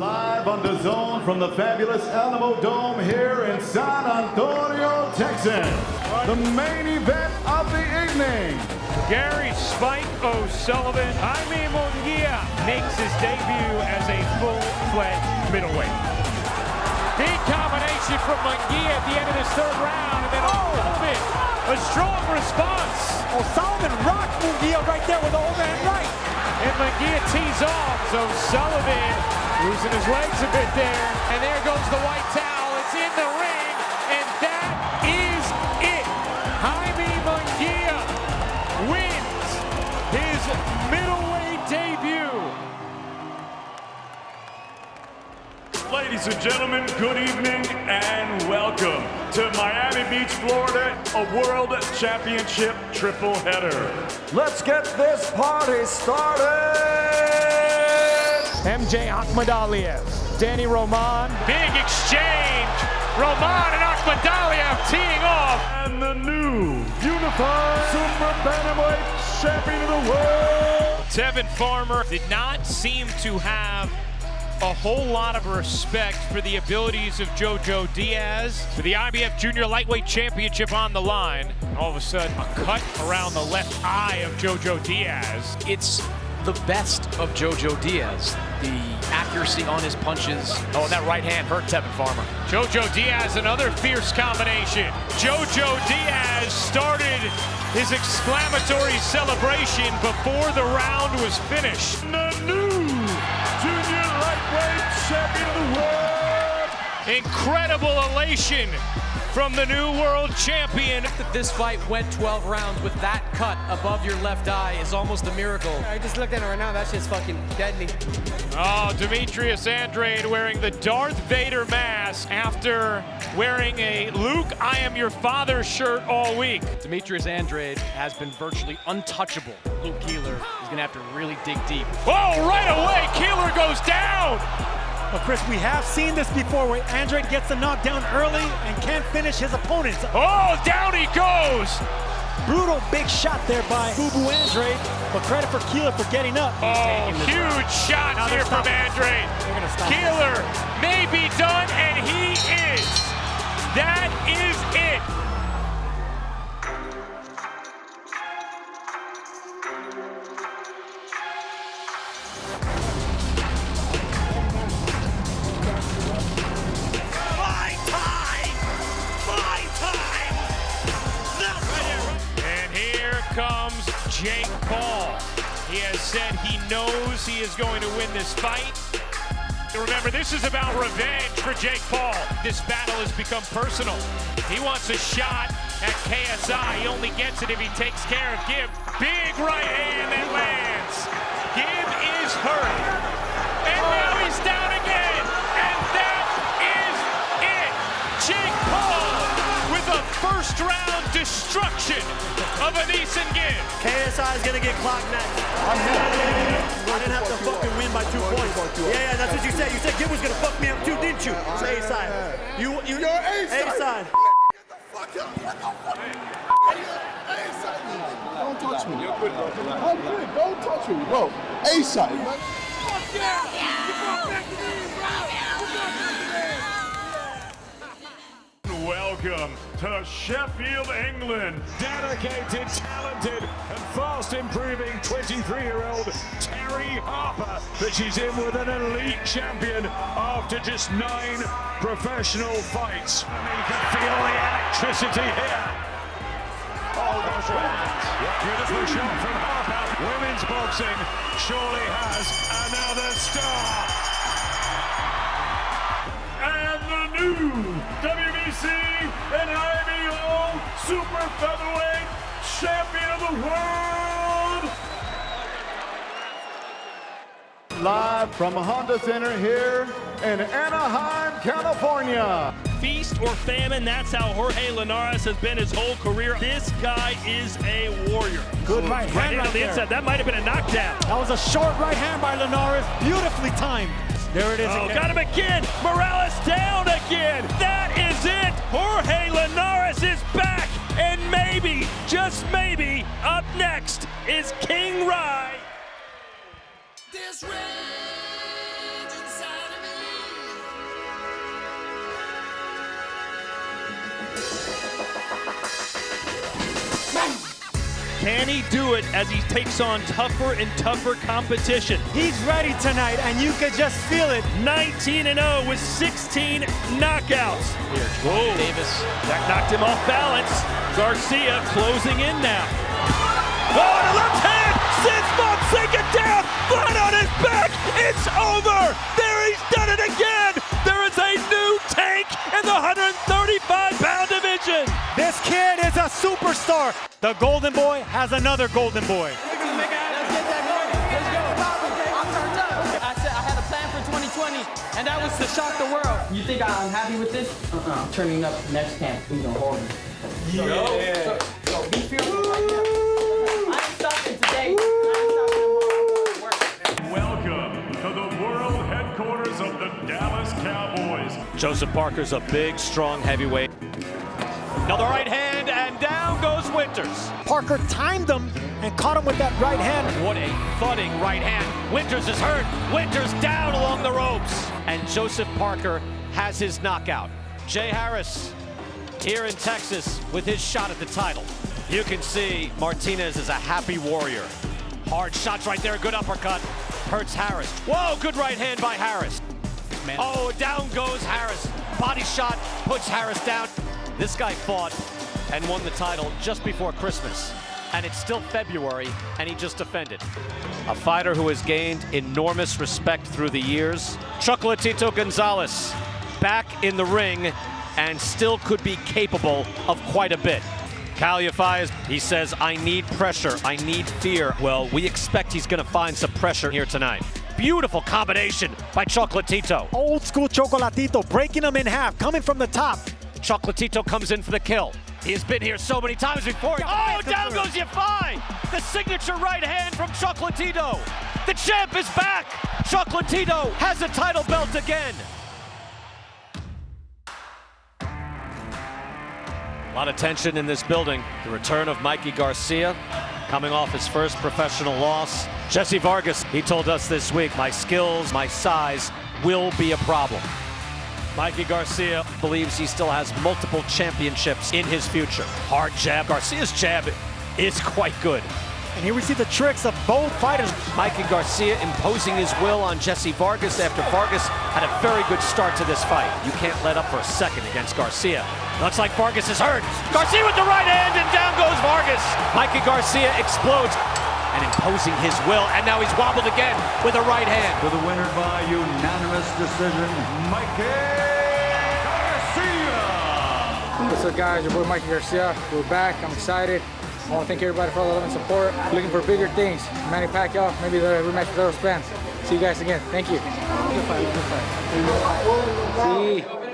Live on Dazn from the fabulous Alamo Dome here in San Antonio, Texas. The main event of the evening. Gary Spike O'Sullivan, Jaime Munguia makes his debut as a full-fledged middleweight. Big combination from Munguia at the end of this third round, and then O'Sullivan, a strong response. O'Sullivan rocked Munguia right there with the overhand right. And Munguia tees off, so Sullivan losing his legs a bit there. And there goes the white towel, it's in the ring, and that is it. Jaime Munguia wins his middleweight debut. Ladies and gentlemen, good evening and welcome to Miami Beach, Florida, a World Championship triple header. Let's get this party started! MJ Akhmadaliev, Danny Roman. Big exchange. Roman and Akhmadaliev teeing off. And the new unified super bantamweight champion of the world. Tevin Farmer did not seem to have a whole lot of respect for the abilities of Jojo Diaz. For the IBF Junior Lightweight Championship on the line. All of a sudden, a cut around the left eye of Jojo Diaz. It's the best of Jojo Diaz. The accuracy on his punches. Oh, and that right hand hurt Tevin Farmer. Jojo Diaz, another fierce combination. Jojo Diaz started his exclamatory celebration before the round was finished. The new Junior Lightweight Champion of the world. Incredible elation from the new world champion. That this fight went 12 rounds with that cut above your left eye is almost a miracle. I just looked at it right now, that shit's fucking deadly. Oh, Demetrius Andrade wearing the Darth Vader mask after wearing a Luke, I am your father shirt all week. Demetrius Andrade has been virtually untouchable. Luke Keeler is gonna have to really dig deep. Oh, right away, Keeler goes down. But Chris, we have seen this before where Andrade gets the knockdown early and can't finish his opponents. Oh, down he goes. Brutal big shot there by Fubu Andrade, but credit for Keeler for getting up. Oh, huge shots here from Andrade. Keeler may be done, and he is. That is it. Comes Jake Paul. He has said he knows he is going to win this fight. Remember, this is about revenge for Jake Paul. This battle has become personal. He wants a shot at KSI. He only gets it if he takes care of Gibb. Big right hand that lands. Gibb is hurt. And now he's down again. And that is it. Jake Paul with a first round destruction of Adesan Gibb. KSI is gonna get clocked next. I didn't have to fucking win by 2 points. Yeah, that's what you said. You said Gibb was gonna fuck me up too, didn't you? A-side. You're A-side. Get the fuck up. What the fuck? A-side. Don't touch me. You're good, bro. I'm good. Don't touch me, bro. A-side. Fuck yeah. You brought back the name, bro. Welcome to Sheffield, England. Dedicated, talented, and fast improving 23-year-old Terry Harper. But she's in with an elite champion after just 9 professional fights. I mean, you can feel the electricity here. Oh, gosh, beautiful shot from Harper. Women's boxing surely has another star. And the new WBC and IBO Super Featherweight Champion of the World. Live from Honda Center here in Anaheim, California. Feast or famine, that's how Jorge Linares has been his whole career. This guy is a warrior. Good right hand on the inside. That might have been a knockdown. That was a short right hand by Linares, beautifully timed. There it is again. Got him again. Morales down again. That is it. Jorge Linares is back. And maybe, just maybe, up next is King Rye. This rage inside of me. Can he do it as he takes on tougher and tougher competition? He's ready tonight, and you could just feel it. 19-0 with 16 knockouts. Here, Whoa. Davis. That knocked him off balance. Garcia closing in now. Oh, and a left hand! Sends Fonseca down, flat on his back. It's over. There, he's done it again. There is a new tank in the 135-pound division. This kid is a superstar. The Golden Boy has another Golden Boy. Let's get that going. Let's go. I'm turned up. I said I had a plan for 2020, and that was to shock the world. You think I'm happy with this? I'm turning up next camp. We're gonna hold it. So be fearful right now. I ain't stopping today. Welcome to the world headquarters of the Dallas Cowboys. Joseph Parker's a big, strong heavyweight. Another right hand, and down goes Winters. Parker timed him and caught him with that right hand. What a thudding right hand. Winters is hurt. Winters down along the ropes. And Joseph Parker has his knockout. Jay Harris here in Texas with his shot at the title. You can see Martinez is a happy warrior. Hard shots right there, good uppercut. Hurts Harris. Whoa, good right hand by Harris. Man. Oh, down goes Harris. Body shot puts Harris down. This guy fought and won the title just before Christmas. And it's still February, and he just defended. A fighter who has gained enormous respect through the years. Chocolatito Gonzalez back in the ring and still could be capable of quite a bit. Caliafai, he says, I need pressure, I need fear. Well, we expect he's gonna find some pressure here tonight. Beautiful combination by Chocolatito. Old school Chocolatito, breaking him in half, coming from the top. Chocolatito comes in for the kill. He has been here so many times before. Oh, down goes Yafai! The signature right hand from Chocolatito. The champ is back. Chocolatito has a title belt again. A lot of tension in this building. The return of Mikey Garcia, coming off his first professional loss. Jesse Vargas, he told us this week, my skills, my size will be a problem. Mikey Garcia believes he still has multiple championships in his future. Hard jab. Garcia's jab is quite good. And here we see the tricks of both fighters. Mikey Garcia imposing his will on Jesse Vargas after Vargas had a very good start to this fight. You can't let up for a second against Garcia. Looks like Vargas is hurt. Garcia with the right hand, and down goes Vargas. Mikey Garcia explodes and imposing his will, and now he's wobbled again with a right hand. For the winner by unanimous decision, Mikey Garcia. What's up, guys? Your boy Mikey Garcia. We're back. I'm excited. I want to thank everybody for all the love and support. Looking for bigger things. Manny Pacquiao, maybe the rematch with Errol Spence. See you guys again. Thank you. Good fight. Good fight. See.